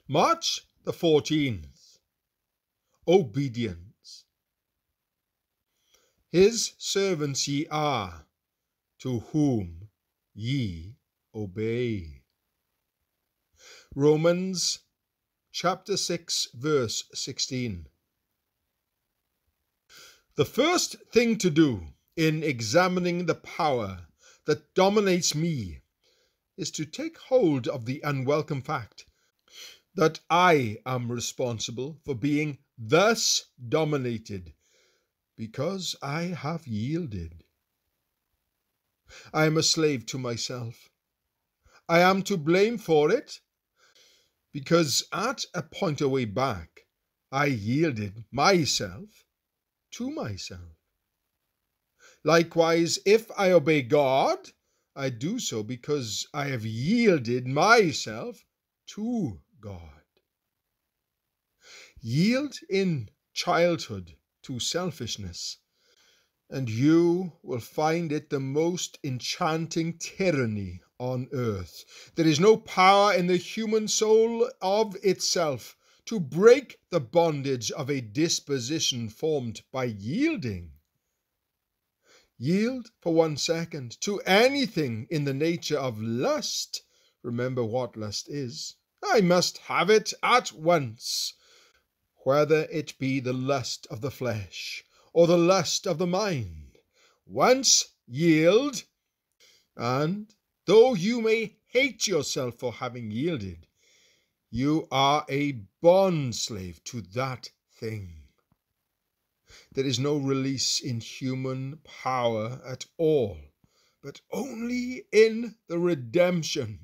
March the 14th. Obedience. His servants ye are, to whom ye obey. Romans chapter 6, verse 16. The first thing to do in examining the power that dominates me is to take hold of the unwelcome fact that I am responsible for being thus dominated because I have yielded. I am a slave to myself. I am to blame for it because at a point away back, I yielded myself to myself. Likewise, if I obey God, I do so because I have yielded myself to God. Yield in childhood to selfishness, and you will find it the most enchanting tyranny on earth. There is no power in the human soul of itself to break the bondage of a disposition formed by yielding. Yield for 1 second to anything in the nature of lust. Remember what lust is. I must have it at once. Whether it be the lust of the flesh or the lust of the mind. Once yield, and though you may hate yourself for having yielded, you are a bondslave to that thing. There is no release in human power at all, but only in the redemption.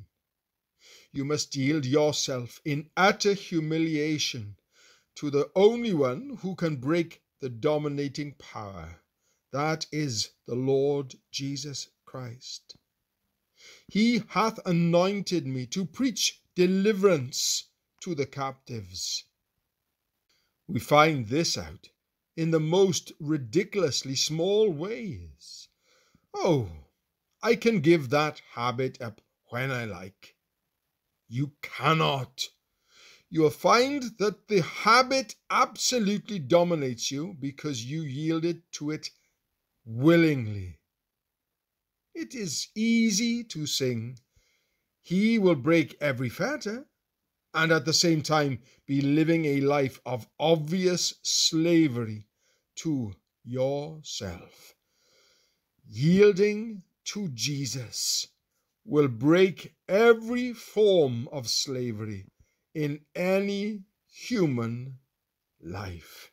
You must yield yourself in utter humiliation to the only one who can break the dominating power. That is the Lord Jesus Christ. He hath anointed me to preach deliverance to the captives. We find this out in the most ridiculously small ways. Oh, I can give that habit up when I like. You cannot. You will find that the habit absolutely dominates you because you yielded to it willingly. It is easy to sing, "He will break every fetter," and at the same time be living a life of obvious slavery to yourself. Yielding to Jesus will break every form of slavery in any human life.